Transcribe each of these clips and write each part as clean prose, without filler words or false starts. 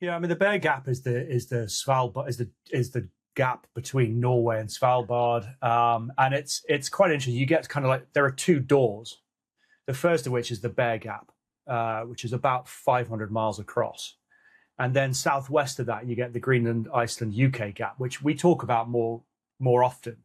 Yeah, I mean the Bear Gap is the Svalbard is the gap between Norway and Svalbard, and it's quite interesting. You get kind of like there are two doors. The first of which is the Bear Gap, which is about 500 miles across, and then southwest of that you get the Greenland, Iceland, UK gap, which we talk about more often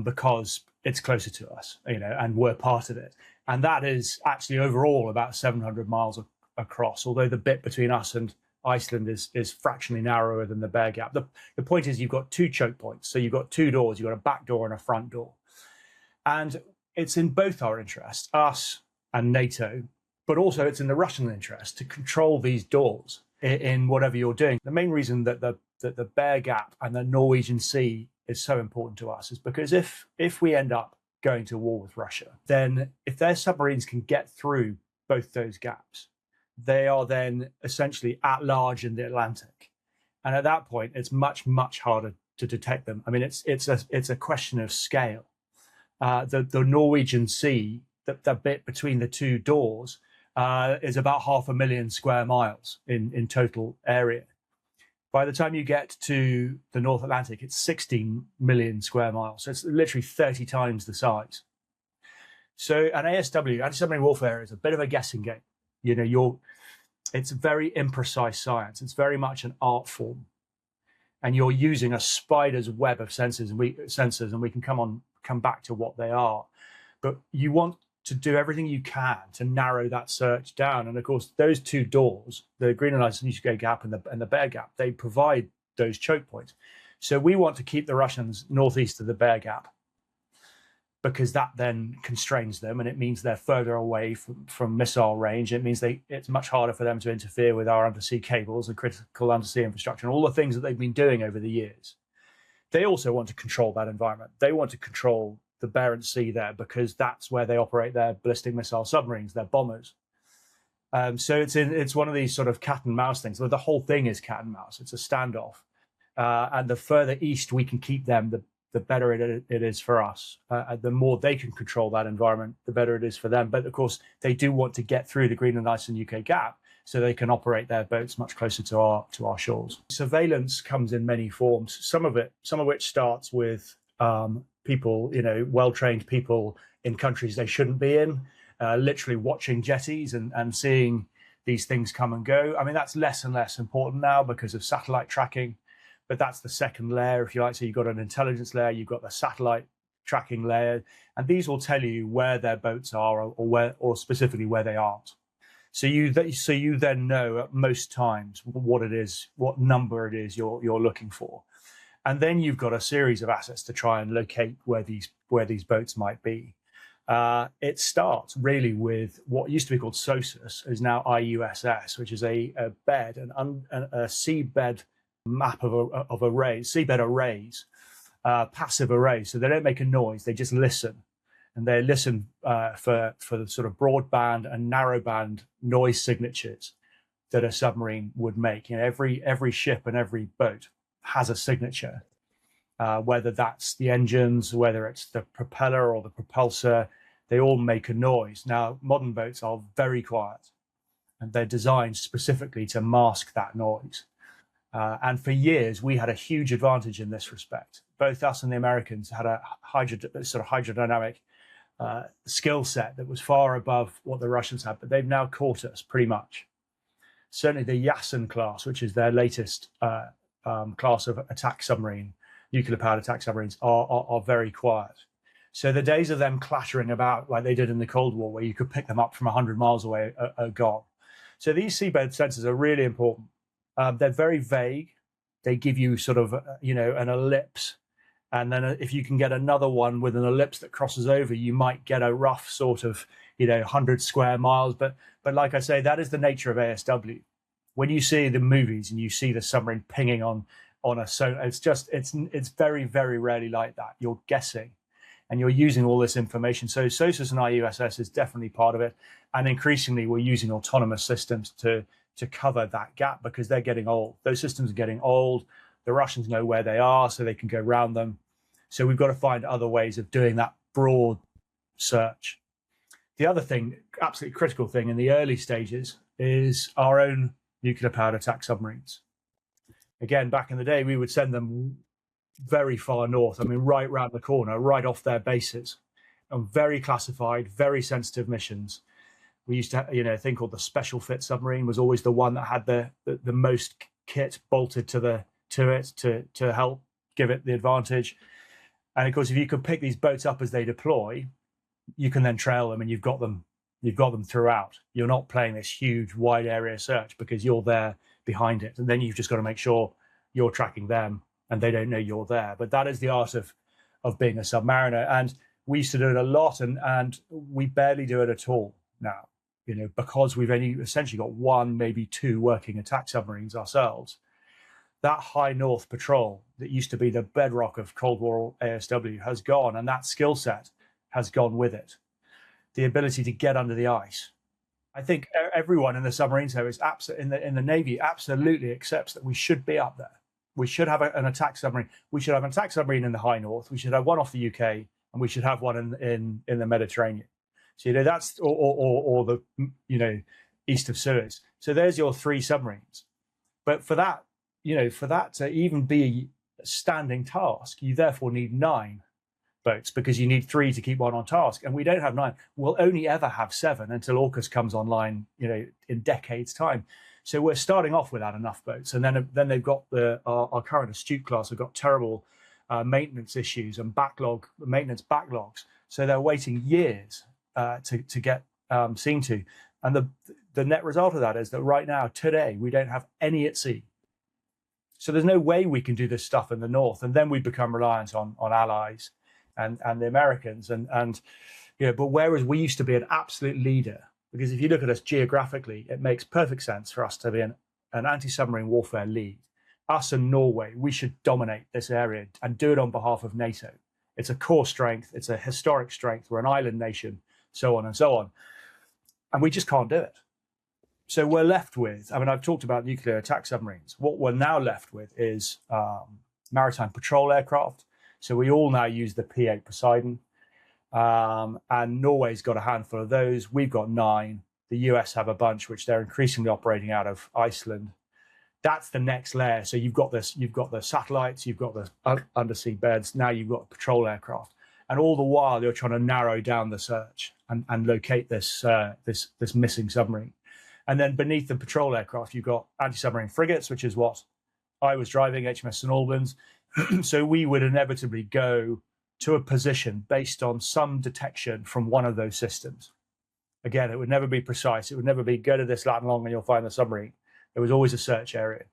because it's closer to us, and we're part of it. And that is actually overall about 700 miles across, although the bit between us and Iceland is fractionally narrower than the Bear Gap. The point is you've got two choke points. So you've got two doors, you've got a back door and a front door. And it's in both our interest, us and NATO, but also it's in the Russian interest to control these doors in whatever you're doing. The main reason that the Bear Gap and the Norwegian Sea is so important to us is because if we end up going to war with Russia, then if their submarines can get through both those gaps, they are then essentially at large in the Atlantic. And at that point, it's much, much harder to detect them. I mean, it's a question of scale. The Norwegian Sea, the bit between the two doors, is about 500,000 square miles in total area. By the time you get to the North Atlantic, it's 16 million square miles. So it's literally 30 times the size. So an ASW, anti-submarine warfare, is a bit of a guessing game. It's very imprecise science. It's very much an art form, and you're using a spider's web of sensors, and we can come back to what they are. But you want to do everything you can to narrow that search down. And of course, those two doors, the Greenland, Iceland, UK gap and the Bear Gap, they provide those choke points. So we want to keep the Russians northeast of the Bear Gap, because that then constrains them, and it means they're further away from missile range. It means it's much harder for them to interfere with our undersea cables and critical undersea infrastructure and all the things that they've been doing over the years. They also want to control that environment. They want to control the Barents Sea there, because that's where they operate their ballistic missile submarines, their bombers. So it's one of these sort of cat and mouse things. The whole thing is cat and mouse. It's a standoff. And the further east we can keep them, the better it is for us. The more they can control that environment, the better it is for them. But of course, they do want to get through the Greenland, Iceland, UK gap so they can operate their boats much closer to our shores. Surveillance comes in many forms. Some of which starts with people, well-trained people in countries they shouldn't be in, literally watching jetties and seeing these things come and go. I mean, that's less and less important now because of satellite tracking. But that's the second layer, if you like. So you've got an intelligence layer, you've got the satellite tracking layer, and these will tell you where their boats are or specifically where they aren't. So you then know at most times what it is, what number it is you're looking for, and then you've got a series of assets to try and locate where these boats might be. It starts really with what used to be called SOSUS, is now IUSS, which is a seabed map of arrays, seabed arrays, passive arrays. So they don't make a noise; they just listen, and they listen for the sort of broadband and narrowband noise signatures that a submarine would make. Every ship and every boat has a signature, whether that's the engines, whether it's the propeller or the propulsor. They all make a noise. Now, modern boats are very quiet, and they're designed specifically to mask that noise. And for years, we had a huge advantage in this respect. Both us and the Americans had a sort of hydrodynamic skill set that was far above what the Russians had, but they've now caught us pretty much. Certainly the Yasen-class, which is their latest class of attack submarine, nuclear-powered attack submarines, are very quiet. So the days of them clattering about like they did in the Cold War, where you could pick them up from 100 miles away, are gone. So these seabed sensors are really important. They're very vague. They give you sort of, an ellipse. And then if you can get another one with an ellipse that crosses over, you might get a rough sort of, 100 square miles. But like I say, that is the nature of ASW. When you see the movies and you see the submarine pinging on a sonar, it's very, very rarely like that. You're guessing and you're using all this information. So SOSUS and IUSS is definitely part of it. And increasingly, we're using autonomous systems to cover that gap because they're getting old. Those systems are getting old. The Russians know where they are, so they can go around them. So we've got to find other ways of doing that broad search. The other thing, absolutely critical thing in the early stages, is our own nuclear-powered attack submarines. Again, back in the day, we would send them very far north. I mean, right round the corner, right off their bases, on very classified, very sensitive missions. We used to, a thing called the special fit submarine was always the one that had the most kit bolted to it to help give it the advantage. And of course, if you can pick these boats up as they deploy, you can then trail them, and you've got them throughout. You're not playing this huge wide area search because you're there behind it, and then you've just got to make sure you're tracking them and they don't know you're there. But that is the art of being a submariner, and we used to do it a lot, and we barely do it at all now, because we've only essentially got one, maybe two working attack submarines ourselves. That high north patrol that used to be the bedrock of Cold War ASW has gone, and that skill set has gone with it. The ability to get under the ice. I think everyone in the submarine service, in the Navy, absolutely accepts that we should be up there. We should have an attack submarine. We should have an attack submarine in the high north. We should have one off the UK, and we should have one in the Mediterranean. So that's or the east of Suez. So there's your three submarines. But for that to even be a standing task, you therefore need 9 boats, because you need 3 to keep one on task, and we don't have 9. We'll only ever have 7 until AUKUS comes online, in decades' time. So we're starting off without enough boats, and then they've got our current Astute class have got terrible maintenance issues and maintenance backlogs. So they're waiting years to get seen to, and the net result of that is that right now, today, we don't have any at sea. So there's no way we can do this stuff in the north, and then we become reliant on allies and the Americans, but whereas we used to be an absolute leader, because if you look at us geographically, it makes perfect sense for us to be an anti-submarine warfare lead. Us and Norway, we should dominate this area and do it on behalf of NATO. It's a core strength, it's a historic strength, we're an island nation, so on and so on. And we just can't do it. So we're left with, I've talked about nuclear attack submarines. What we're now left with is maritime patrol aircraft. So we all now use the P-8 Poseidon, and Norway's got a handful of those. We've got 9. The US have a bunch, which they're increasingly operating out of Iceland. That's the next layer. So you've got the satellites, you've got the undersea beds. Now you've got patrol aircraft, and all the while you're trying to narrow down the search and locate this missing submarine. And then beneath the patrol aircraft, you've got anti-submarine frigates, which is what I was driving, HMS St Albans. So we would inevitably go to a position based on some detection from one of those systems. Again, it would never be precise. It would never be go to this lat long and you'll find the submarine. There was always a search area.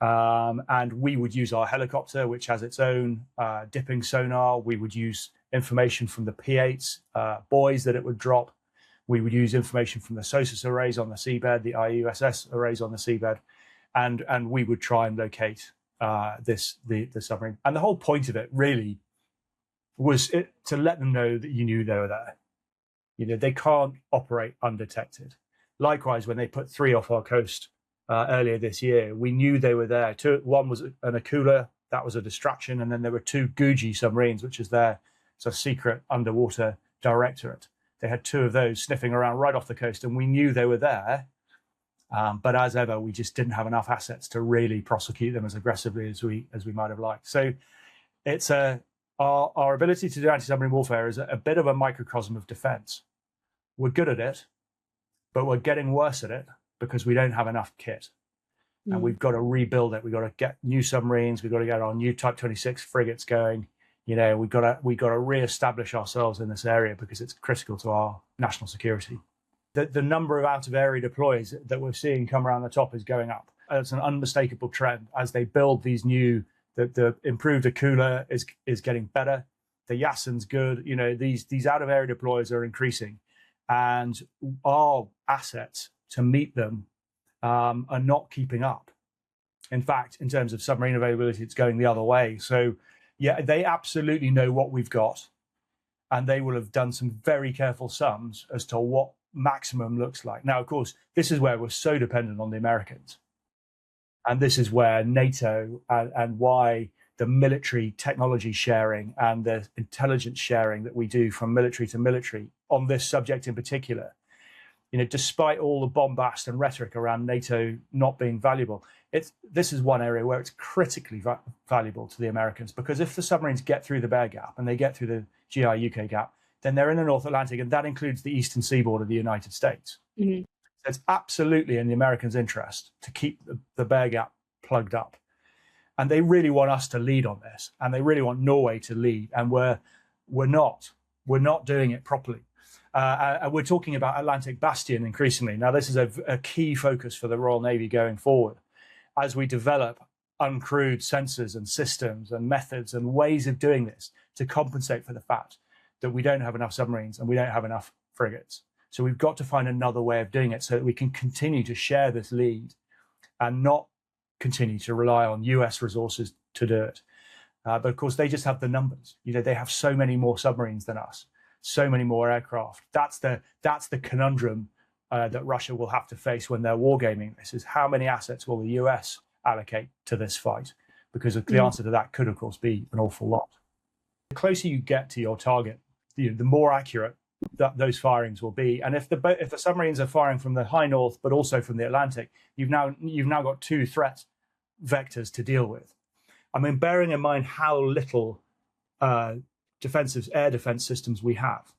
And we would use our helicopter, which has its own dipping sonar. We would use information from the P-8's buoys that it would drop. We would use information from the SOSUS arrays on the seabed, the IUSS arrays on the seabed, and we would try and locate the submarine. And the whole point of it really was to let them know that you knew they were there. They can't operate undetected. Likewise, when they put 3 off our coast earlier this year, we knew they were there. One was an Akula, that was a distraction, and then there were 2 Guji submarines, which is their secret underwater directorate. They had 2 of those sniffing around right off the coast, and we knew they were there. But as ever, we just didn't have enough assets to really prosecute them as aggressively as we might have liked. So it's our ability to do anti-submarine warfare is a bit of a microcosm of defense. We're good at it, but we're getting worse at it because we don't have enough kit. And we've got to rebuild it. We've got to get new submarines. We've got to get our new Type 26 frigates going. We've got to reestablish ourselves in this area because it's critical to our national security. The number of out-of-area deploys that we're seeing come around the top is going up. It's an unmistakable trend as they build these new. The improved Akula is getting better. The Yasen's good. These out-of-area deploys are increasing, and our assets to meet them are not keeping up. In fact, in terms of submarine availability, it's going the other way. So, yeah, they absolutely know what we've got, and they will have done some very careful sums as to what maximum looks like. Now, of course, this is where we're so dependent on the Americans. And this is where NATO and why the military technology sharing and the intelligence sharing that we do from military to military on this subject in particular despite all the bombast and rhetoric around NATO not being valuable, this is one area where it's critically valuable to the Americans, because if the submarines get through the Bear Gap and they get through the GIUK gap, then they're in the North Atlantic, and that includes the eastern seaboard of the United States. Mm-hmm. So it's absolutely in the Americans' interest to keep the Bear Gap plugged up. And they really want us to lead on this, and they really want Norway to lead, and we're not doing it properly. And we're talking about Atlantic Bastion increasingly. Now, this is a key focus for the Royal Navy going forward, as we develop uncrewed sensors and systems and methods and ways of doing this to compensate for the fact that we don't have enough submarines and we don't have enough frigates. So we've got to find another way of doing it so that we can continue to share this lead and not continue to rely on US resources to do it. But of course, they just have the numbers. They have so many more submarines than us, so many more aircraft. That's the conundrum that Russia will have to face when they're wargaming this, is how many assets will the US allocate to this fight? Because the answer to that could, of course, be an awful lot. The closer you get to your target, the more accurate those firings will be. And if the submarines are firing from the high north, but also from the Atlantic, you've now got two threat vectors to deal with. I mean, bearing in mind how little defensive air defense systems we have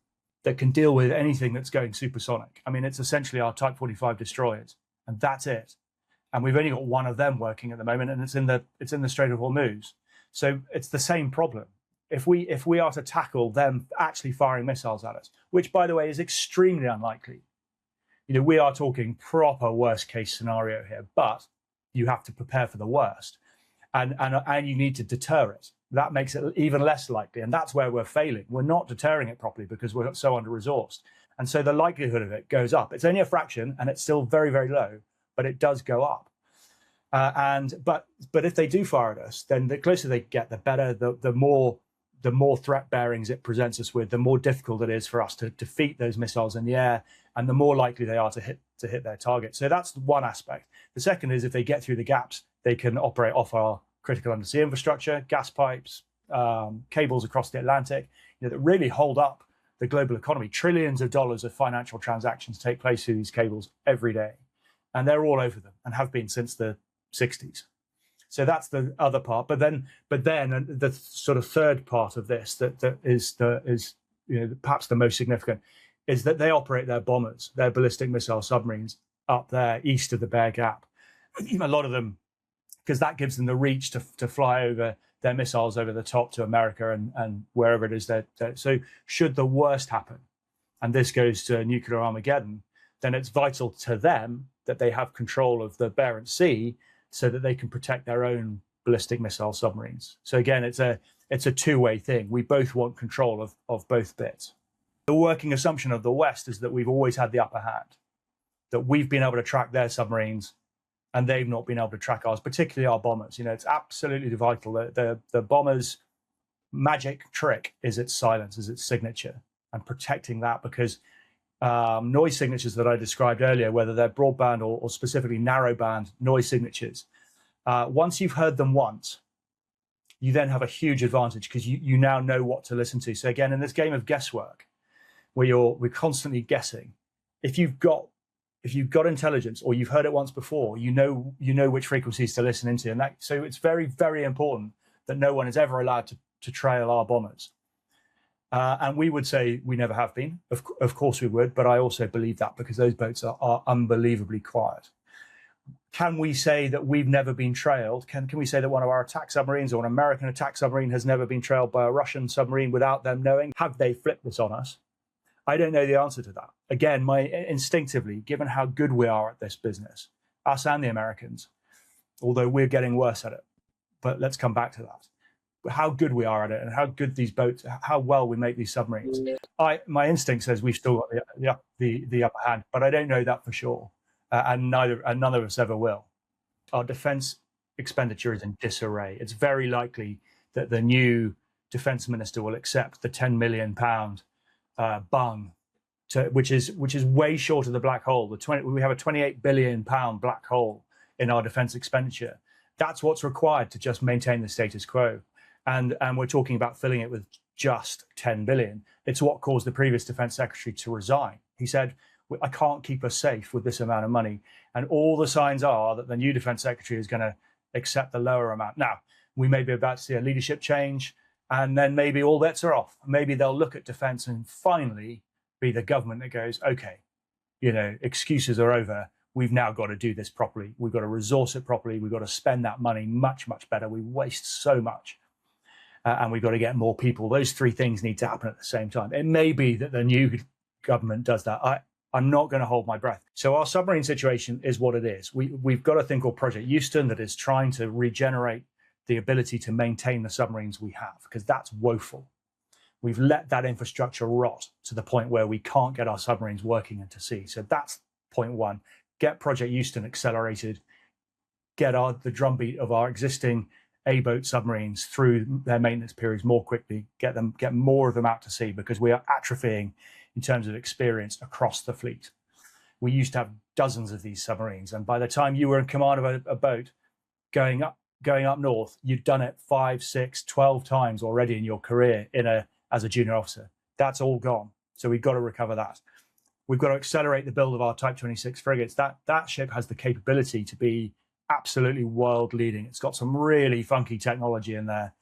that can deal with anything that's going supersonic. I mean, it's essentially our Type 45 destroyers, and that's it. And we've only got one of them working at the moment, and it's in the Strait of Hormuz. So it's the same problem. If we are to tackle them actually firing missiles at us, which, by the way, is extremely unlikely, we are talking proper worst case scenario here, but you have to prepare for the worst, and you need to deter it. That makes it even less likely, and that's where we're failing. We're not deterring it properly because we're so under-resourced, and so the likelihood of it goes up. It's only a fraction, and it's still very, very low, but it does go up. But if they do fire at us, then the closer they get, the better. The more threat bearings it presents us with, the more difficult it is for us to defeat those missiles in the air, and the more likely they are to hit their target. So that's one aspect. The second is if they get through the gaps, they can operate off our critical undersea infrastructure, gas pipes, cables across the Atlantic, that really hold up the global economy. Trillions of dollars of financial transactions take place through these cables every day, and they're all over them and have been since the 60s. So that's the other part. But then the sort of third part of this that is perhaps the most significant is that they operate their bombers, their ballistic missile submarines up there east of the Bear Gap. A lot of them, because that gives them the reach to fly over their missiles over the top to America and wherever it is that. So should the worst happen, and this goes to nuclear Armageddon, then it's vital to them that they have control of the Barents Sea so that they can protect their own ballistic missile submarines. So again, it's a two-way thing. We both want control of both bits. The working assumption of the West is that we've always had the upper hand, that we've been able to track their submarines and they've not been able to track ours, particularly our bombers. It's absolutely vital that the bombers' magic trick is its silence, is its signature, and protecting that, because noise signatures that I described earlier, whether they're broadband or specifically narrowband noise signatures, once you've heard them once, you then have a huge advantage because you now know what to listen to. So again, in this game of guesswork, where we're constantly guessing, if you've got intelligence or you've heard it once before, you know which frequencies to listen into, so it's very, very important that no one is ever allowed to trail our bombers. And we would say we never have been. Of course we would, but I also believe that because those boats are unbelievably quiet. Can we say that we've never been trailed? Can we say that one of our attack submarines or an American attack submarine has never been trailed by a Russian submarine without them knowing? Have they flipped this on us? I don't know the answer to that. Again, instinctively, given how good we are at this business, us and the Americans, although we're getting worse at it, but let's come back to that. How good we are at it and how good these boats, how well we make these submarines. My instinct says we've still got the upper hand, but I don't know that for sure, and none of us ever will. Our defence expenditure is in disarray. It's very likely that the new defence minister will accept the £10 million bung, which is way short of the black hole. We have a £28 billion black hole in our defence expenditure. That's what's required to just maintain the status quo. And we're talking about filling it with just 10 billion. It's what caused the previous defense secretary to resign. He said, I can't keep us safe with this amount of money. And all the signs are that the new defense secretary is going to accept the lower amount. Now, we may be about to see a leadership change, and then maybe all bets are off. Maybe they'll look at defense and finally be the government that goes, okay, excuses are over. We've now got to do this properly. We've got to resource it properly. We've got to spend that money much, much better. We waste so much. And we've got to get more people. Those three things need to happen at the same time. It may be that the new government does that. I'm not going to hold my breath. So our submarine situation is what it is. We've got a thing called Project Houston that is trying to regenerate the ability to maintain the submarines we have, because that's woeful. We've let that infrastructure rot to the point where we can't get our submarines working into sea. So that's point one. Get Project Houston accelerated, get the drumbeat of our existing A-boat submarines through their maintenance periods more quickly, get more of them out to sea, because we are atrophying in terms of experience across the fleet. We used to have dozens of these submarines, and by the time you were in command of a boat going up north, you'd done it 5, 6, 12 times already in your career as a junior officer. That's all gone. So we've got to recover that. We've got to accelerate the build of our Type 26 frigates. That ship has the capability to be absolutely world leading. It's got some really funky technology in there,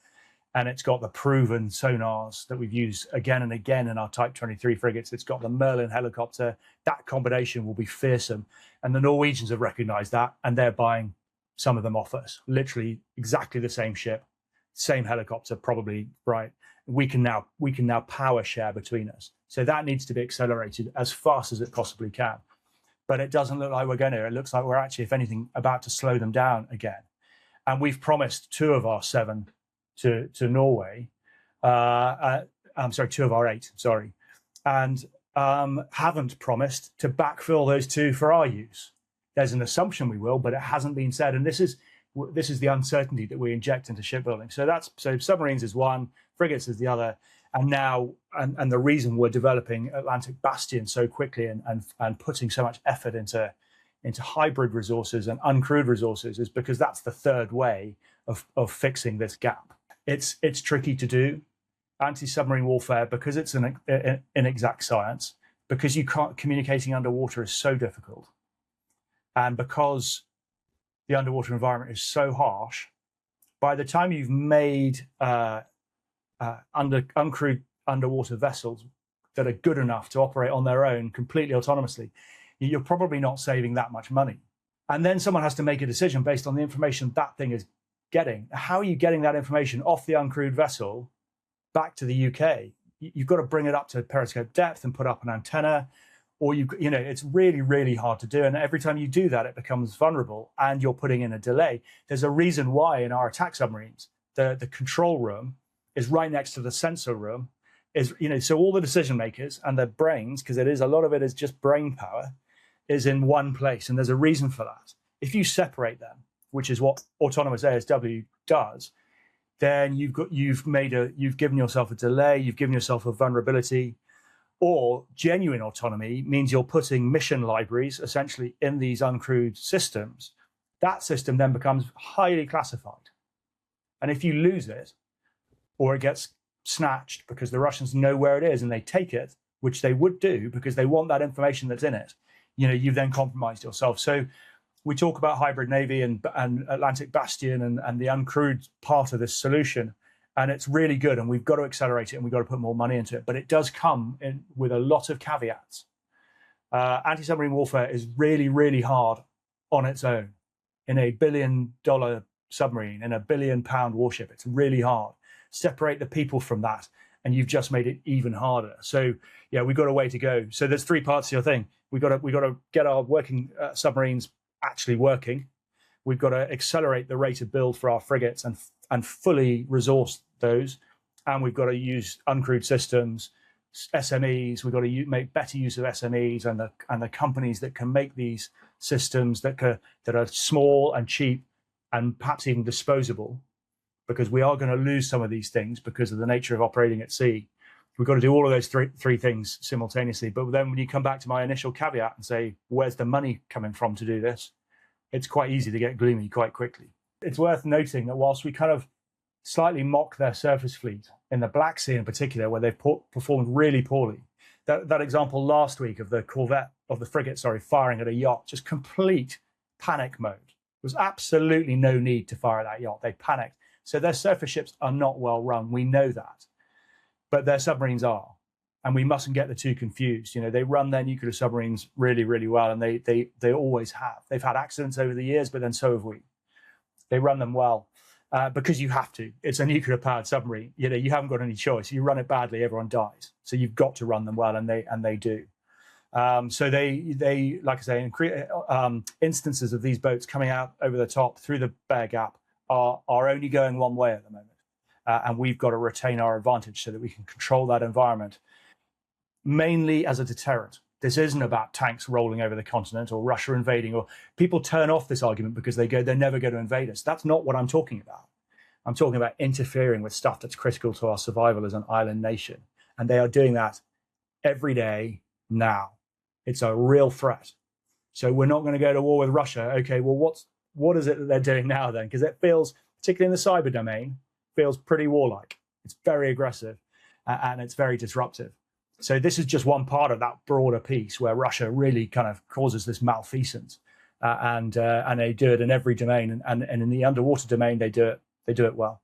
and it's got the proven sonars that we've used again and again in our Type 23 frigates. It's got the Merlin helicopter. That combination will be fearsome, and the Norwegians have recognized that, and they're buying some of them off us. Literally exactly the same ship, same helicopter, probably, right? We can now power share between us. So that needs to be accelerated as fast as it possibly can. But it doesn't look like we're going to. It looks like we're actually, if anything, about to slow them down again. And we've promised 2 of our 7 to Norway. I'm sorry, 2 of our 8, sorry. And haven't promised to backfill those 2 for our use. There's an assumption we will, but it hasn't been said. And this is the uncertainty that we inject into shipbuilding. So submarines is one, frigates is the other. And now, and the reason we're developing Atlantic Bastion so quickly and putting so much effort into hybrid resources and uncrewed resources is because that's the third way of fixing this gap. It's tricky to do. Anti-submarine warfare, because it's an inexact science, because communicating underwater is so difficult, and because the underwater environment is so harsh, by the time you've made uncrewed underwater vessels that are good enough to operate on their own completely autonomously, you're probably not saving that much money. And then someone has to make a decision based on the information that thing is getting. How are you getting that information off the uncrewed vessel back to the UK? You've got to bring it up to periscope depth and put up an antenna, or it's really, really hard to do. And every time you do that, it becomes vulnerable and you're putting in a delay. There's a reason why in our attack submarines, the control room is right next to the sensor room, so all the decision makers and their brains, because a lot of it is just brain power, is in one place. And there's a reason for that. If you separate them, which is what autonomous ASW does, then you've given yourself a delay, you've given yourself a vulnerability. Or genuine autonomy means you're putting mission libraries essentially in these uncrewed systems. That system then becomes highly classified. And if you lose it, or it gets snatched because the Russians know where it is and they take it, which they would do because they want that information that's in it, you've then compromised yourself. So we talk about hybrid navy and Atlantic Bastion and the uncrewed part of this solution, and it's really good, and we've got to accelerate it and we've got to put more money into it. But it does come in with a lot of caveats. Anti-submarine warfare is really, really hard on its own. In a $1 billion submarine, in a £1 billion warship, it's really hard. Separate the people from that, and you've just made it even harder. So yeah, we've got a way to go. So there's 3 parts to your thing. We've got to get our working submarines actually working. We've got to accelerate the rate of build for our frigates and fully resource those. And we've got to use uncrewed systems, SMEs. We've got to make better use of SMEs and the companies that can make these systems that are small and cheap and perhaps even disposable, because we are going to lose some of these things because of the nature of operating at sea. We've got to do all of those three things simultaneously. But then when you come back to my initial caveat and say, where's the money coming from to do this? It's quite easy to get gloomy quite quickly. It's worth noting that whilst we kind of slightly mock their surface fleet, in the Black Sea in particular, where they've performed really poorly, that example last week of the frigate, firing at a yacht, just complete panic mode. There was absolutely no need to fire at that yacht. They panicked. So their surface ships are not well run. We know that, but their submarines are, and we mustn't get the two confused. You know, they run their nuclear submarines really, really well, and they always have. They've had accidents over the years, but then so have we. They run them well. Because you have to. It's a nuclear-powered submarine. You know, you haven't got any choice. You run it badly, everyone dies. So you've got to run them well, and they do. So they like I say, instances of these boats coming out over the top through the Bear Gap are only going one way at the moment, and we've got to retain our advantage so that we can control that environment, mainly as a deterrent. This isn't about tanks rolling over the continent or Russia invading, or people turn off this argument because they're never going to invade us. That's not what I'm talking about. I'm talking about interfering with stuff that's critical to our survival as an island nation. And they are doing that every day now. It's a real threat. So we're not going to go to war with Russia. Okay, well, what is it that they're doing now then? Because it feels, particularly in the cyber domain, feels pretty warlike. It's very aggressive and it's very disruptive. So this is just one part of that broader piece where Russia really kind of causes this malfeasance, and they do it in every domain, and in the underwater domain they do it well.